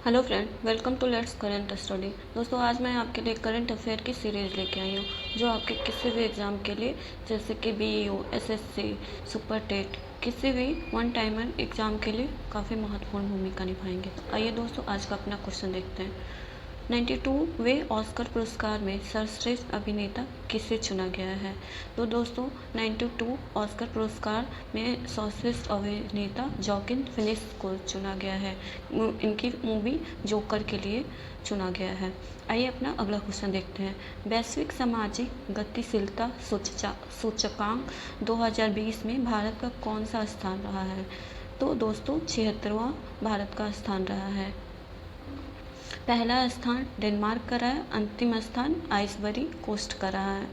Hello friend, welcome to let's current study. दोस्तों, आज मैं आपके लिए करंट अफेयर की सीरीज़ लेके आई हूँ जो आपके किसी भी एग्ज़ाम के लिए, जैसे कि BEO, SSC, सुपर टेट, किसी भी वन टाइमर एग्ज़ाम के लिए काफ़ी महत्वपूर्ण भूमिका निभाएंगे। आइए दोस्तों, आज का अपना क्वेश्चन देखते हैं। 92वें ऑस्कर पुरस्कार में सर्वश्रेष्ठ अभिनेता किसे चुना गया है? तो दोस्तों, 92 ऑस्कर पुरस्कार में सर्वश्रेष्ठ अभिनेता जोकिन फिनिक्स को चुना गया है। इनकी मूवी जोकर के लिए चुना गया है। आइए अपना अगला क्वेश्चन देखते हैं। वैश्विक सामाजिक गतिशीलता सूचकांक 2020 में भारत का कौन सा स्थान रहा है? तो दोस्तों, 76वां भारत का स्थान रहा है। पहला स्थान डेनमार्क का रहा है, अंतिम स्थान आइसबरी कोस्ट का रहा है।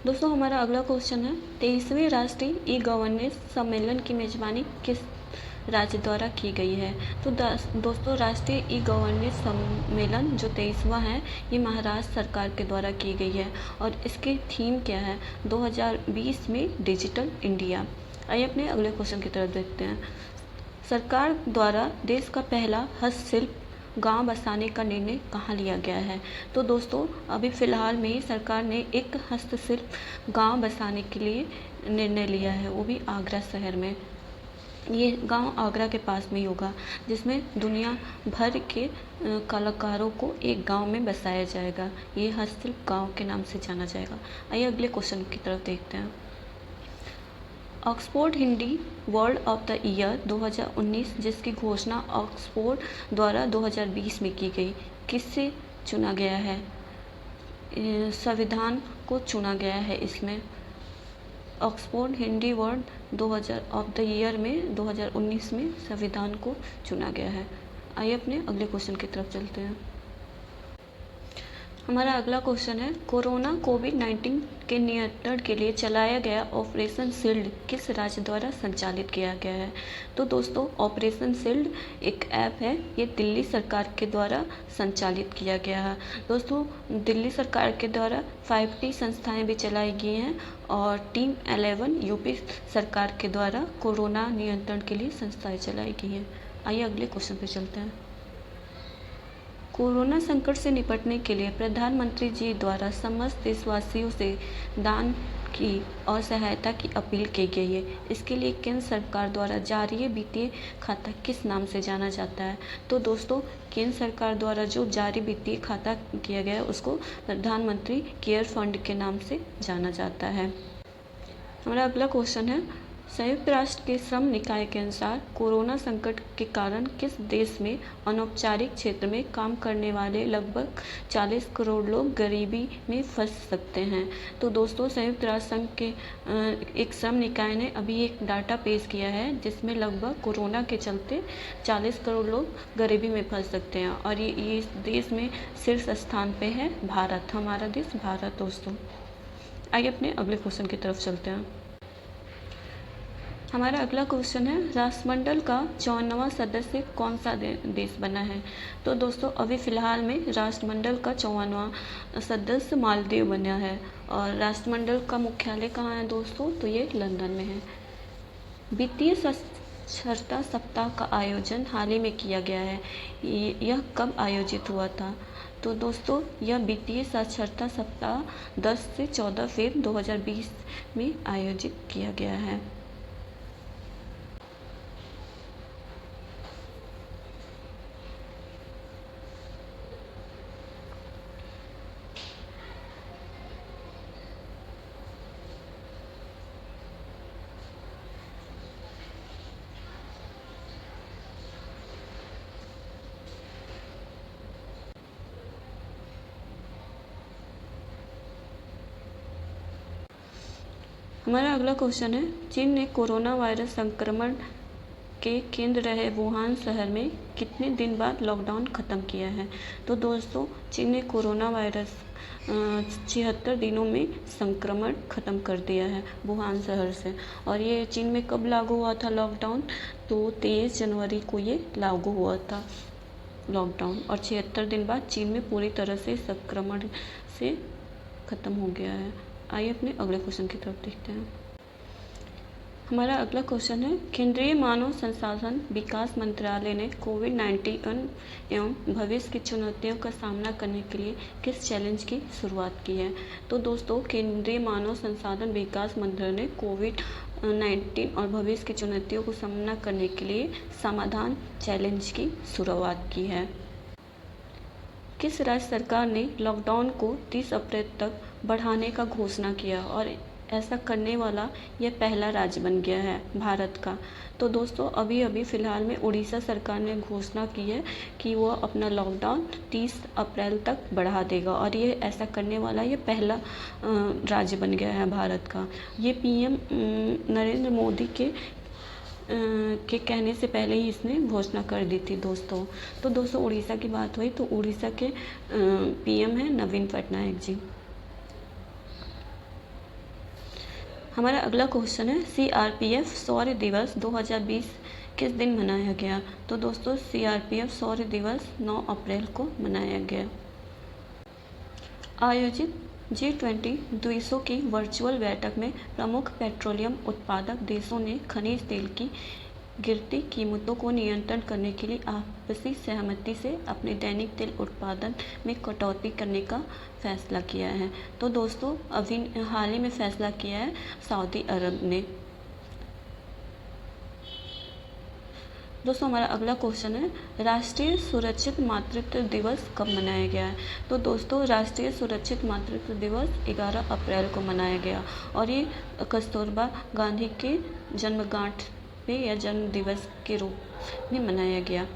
दोस्तों, हमारा अगला क्वेश्चन है, 23वें राष्ट्रीय ई गवर्नेंस सम्मेलन की मेजबानी किस राज्य द्वारा की गई है? तो दोस्तों, राष्ट्रीय ई गवर्नेंस सम्मेलन जो 23वां है, ये महाराष्ट्र सरकार के द्वारा की गई है और इसकी थीम क्या है? 2020 में डिजिटल इंडिया। आइए अपने अगले क्वेश्चन की तरफ देखते हैं। सरकार द्वारा देश का पहला हस्तशिल्प गांव बसाने का निर्णय कहाँ लिया गया है? तो दोस्तों, अभी फ़िलहाल में सरकार ने एक हस्तशिल्प गांव बसाने के लिए निर्णय लिया है, वो भी आगरा शहर में। ये गांव आगरा के पास में ही होगा, जिसमें दुनिया भर के कलाकारों को एक गांव में बसाया जाएगा। ये हस्तशिल्प गांव के नाम से जाना जाएगा। आइए अगले क्वेश्चन की तरफ देखते हैं। Oxford Hindi word of the year 2019, जिसकी घोषणा ऑक्सफोर्ड द्वारा 2020 में की गई, किससे चुना गया है? संविधान को चुना गया है इसमें। Oxford Hindi word 2000 of the year में 2019 में संविधान को चुना गया है। आइए अपने अगले क्वेश्चन की तरफ चलते हैं। हमारा अगला क्वेश्चन है, कोरोना कोविड-19 के नियंत्रण के लिए चलाया गया ऑपरेशन शील्ड किस राज्य द्वारा संचालित किया गया है? तो दोस्तों, ऑपरेशन शील्ड एक ऐप है, ये दिल्ली सरकार के द्वारा संचालित किया गया है। दोस्तों, दिल्ली सरकार के द्वारा 5T संस्थाएं भी चलाई गई हैं और टीम 11 यूपी सरकार के द्वारा कोरोना नियंत्रण के लिए संस्थाएं चलाई गई हैं। आइए अगले क्वेश्चन पर चलते हैं। कोरोना संकट से निपटने के लिए प्रधानमंत्री जी द्वारा समस्त देशवासियों से दान की और सहायता की अपील की गई है। इसके लिए केंद्र सरकार द्वारा जारी वित्तीय खाता किस नाम से जाना जाता है? तो दोस्तों, केंद्र सरकार द्वारा जो जारी वित्तीय खाता किया गया है उसको प्रधानमंत्री केयर फंड के नाम से जाना जाता है। हमारा अगला क्वेश्चन है, संयुक्त राष्ट्र के श्रम निकाय के अनुसार कोरोना संकट के कारण किस देश में अनौपचारिक क्षेत्र में काम करने वाले लगभग 40 करोड़ लोग गरीबी में फंस सकते हैं? तो दोस्तों, संयुक्त राष्ट्र संघ के एक श्रम निकाय ने अभी एक डाटा पेश किया है जिसमें लगभग कोरोना के चलते 40 करोड़ लोग गरीबी में फंस सकते हैं और ये इस देश में शीर्ष स्थान पे है भारत, हमारा देश भारत। दोस्तों, आइए अपने अगले क्वेश्चन की तरफ चलते हैं। हमारा अगला क्वेश्चन है, राष्ट्रमंडल का 54वां सदस्य कौन सा देश बना है? तो दोस्तों, अभी फ़िलहाल में राष्ट्रमंडल का 54वां सदस्य मालदीव बना है और राष्ट्रमंडल का मुख्यालय कहाँ है दोस्तों? तो ये लंदन में है। वित्तीय साक्षरता सप्ताह का आयोजन हाल ही में किया गया है, यह कब आयोजित हुआ था? तो दोस्तों, यह वित्तीय साक्षरता सप्ताह 10 से 14 फरवरी 2020 में आयोजित किया गया है। हमारा अगला क्वेश्चन है, चीन ने कोरोना वायरस संक्रमण के केंद्र रहे वुहान शहर में कितने दिन बाद लॉकडाउन ख़त्म किया है? तो दोस्तों, चीन ने कोरोना वायरस 76 दिनों में संक्रमण ख़त्म कर दिया है वुहान शहर से। और ये चीन में कब लागू हुआ था लॉकडाउन? तो 23 जनवरी को ये लागू हुआ था लॉकडाउन और 76 दिन बाद चीन में पूरी तरह से संक्रमण से ख़त्म हो गया है। आइए अपने अगले क्वेश्चन की तरफ देखते हैं। हमारा अगला क्वेश्चन है, केंद्रीय मानव संसाधन विकास मंत्रालय ने कोविड-19 एवं भविष्य की चुनौतियों का सामना करने के लिए किस चैलेंज की शुरुआत की है। तो दोस्तों, केंद्रीय मानव संसाधन विकास मंत्रालय ने कोविड-19 और भविष्य की चुनौतियों को सामना करने के लिए समाधान चैलेंज की शुरुआत की है। किस राज्य सरकार ने लॉकडाउन को 30 अप्रैल तक बढ़ाने का घोषणा किया और ऐसा करने वाला यह पहला राज्य बन गया है भारत का। तो दोस्तों, अभी फ़िलहाल में उड़ीसा सरकार ने घोषणा की है कि वो अपना लॉकडाउन 30 अप्रैल तक बढ़ा देगा और ये ऐसा करने वाला ये पहला राज्य बन गया है भारत का। ये पीएम नरेंद्र मोदी के कहने से पहले ही इसने घोषणा कर दी थी दोस्तों। तो दोस्तों, उड़ीसा की बात हुई तो उड़ीसा के पीएम हैं नवीन पटनायक जी। हमारा अगला क्वेश्चन है, सीआरपीएफ शौर्य दिवस 2020 किस दिन मनाया गया। तो दोस्तों, सीआरपीएफ शौर्य दिवस 9 अप्रैल को मनाया गया। आयोजित G20 देशों की वर्चुअल बैठक में प्रमुख पेट्रोलियम उत्पादक देशों ने खनिज तेल की गिरती कीमतों को नियंत्रण करने के लिए आपसी सहमति से अपने दैनिक तेल उत्पादन में कटौती करने का फैसला किया है। तो दोस्तों, अभी हाल ही में फैसला किया है सऊदी अरब ने। दोस्तों, हमारा अगला क्वेश्चन है, राष्ट्रीय सुरक्षित मातृत्व दिवस कब मनाया गया है। तो दोस्तों, राष्ट्रीय सुरक्षित मातृत्व दिवस 11 अप्रैल को मनाया गया और ये कस्तूरबा गांधी के जन्मगांठ पे या जन्म दिवस के रूप में मनाया गया।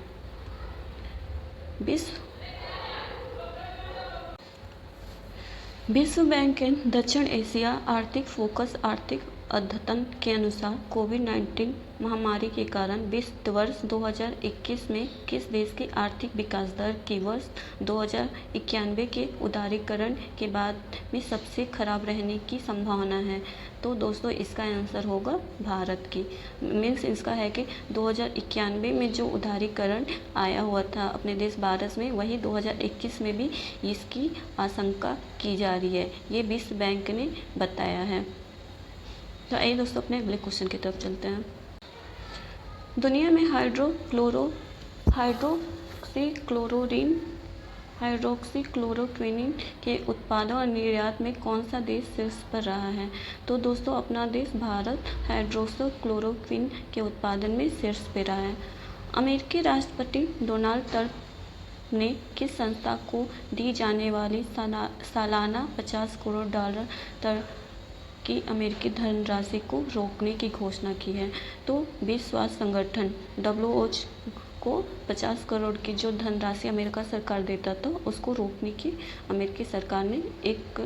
विश्व बैंक के दक्षिण एशिया आर्थिक फोकस आर्थिक अद्यतन के अनुसार कोविड-19 महामारी के कारण वित्त वर्ष 2021 में किस देश की आर्थिक विकास दर की वर्ष 2091 के उदारीकरण के बाद में सबसे खराब रहने की संभावना है। तो दोस्तों, इसका आंसर होगा भारत की। मीन्स इसका है कि 2091 में जो उदारीकरण आया हुआ था अपने देश भारत में, वही 2021 में भी इसकी आशंका की जा रही है, ये विश्व बैंक ने बताया है। तो आइए दोस्तों, अपने अगले क्वेश्चन की तरफ चलते हैं। दुनिया में हाइड्रोक्सीक्लोरोक्विनीन के उत्पादन और निर्यात में कौन सा देश शीर्ष पर रहा है। तो दोस्तों, अपना देश भारत हाइड्रोक्सीक्लोरोक्विन के उत्पादन में शीर्ष पर रहा है। अमेरिकी राष्ट्रपति डोनाल्ड ट्रंप ने किस संस्था को दी जाने वाली सालाना $50 करोड़ की अमेरिकी धनराशि को रोकने की घोषणा की है। तो विश्व स्वास्थ्य संगठन WHO को 50 करोड़ की जो धनराशि अमेरिका सरकार देता था उसको रोकने की अमेरिकी सरकार ने एक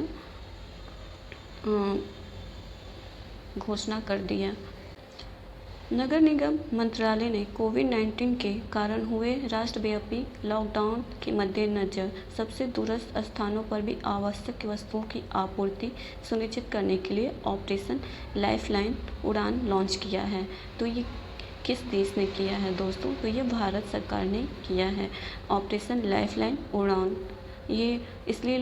घोषणा कर दी है। नगर निगम मंत्रालय ने कोविड-19 के कारण हुए राष्ट्रव्यापी लॉकडाउन के मद्देनज़र सबसे दूरस्थ स्थानों पर भी आवश्यक वस्तुओं की आपूर्ति सुनिश्चित करने के लिए ऑपरेशन लाइफलाइन उड़ान लॉन्च किया है। तो ये किस देश ने किया है दोस्तों? तो ये भारत सरकार ने किया है ऑपरेशन लाइफलाइन उड़ान। ये इसलिए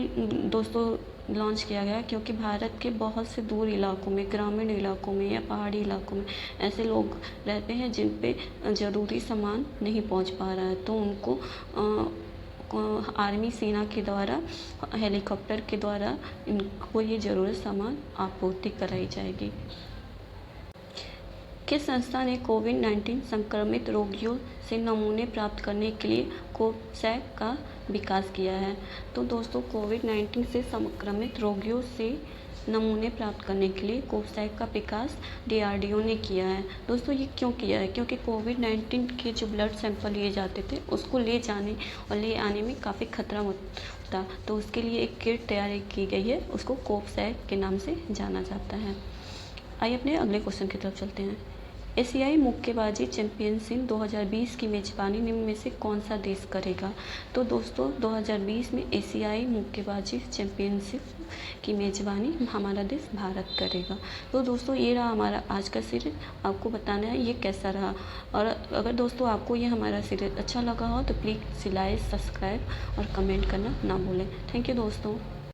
दोस्तों लॉन्च किया गया क्योंकि भारत के बहुत से दूर इलाकों में, ग्रामीण इलाकों में या पहाड़ी इलाकों में ऐसे लोग रहते हैं जिन पे ज़रूरी सामान नहीं पहुंच पा रहा है, तो उनको आर्मी सेना के द्वारा हेलीकॉप्टर के द्वारा इनको ये ज़रूरत सामान आपूर्ति कराई जाएगी। किस संस्था ने कोविड-19 संक्रमित रोगियों से नमूने प्राप्त करने के लिए कोवैक्स का विकास किया है? तो दोस्तों, कोविड-19 से संक्रमित रोगियों से नमूने प्राप्त करने के लिए कोवैक्स का विकास DRDO ने किया है। दोस्तों, ये क्यों किया है? क्योंकि कोविड-19 के जो ब्लड सैंपल लिए जाते थे उसको ले जाने और ले आने में काफ़ी खतरा होता, तो उसके लिए एक किट तैयार की गई है, उसको कोवैक्स के नाम से जाना जाता है। आइए अपने अगले क्वेश्चन की तरफ चलते हैं। एशियाई मुक्केबाजी चैंपियनशिप 2020 की मेजबानी निम्न में से कौन सा देश करेगा? तो दोस्तों, 2020 में एशियाई मुक्केबाजी चैंपियनशिप की मेजबानी हमारा देश भारत करेगा। तो दोस्तों, ये रहा हमारा आज का सीरीज। आपको बताना है ये कैसा रहा, और अगर दोस्तों आपको ये हमारा सीरीज अच्छा लगा हो तो प्लीज़ लाइक, सब्सक्राइब और कमेंट करना ना भूलें। थैंक यू दोस्तों।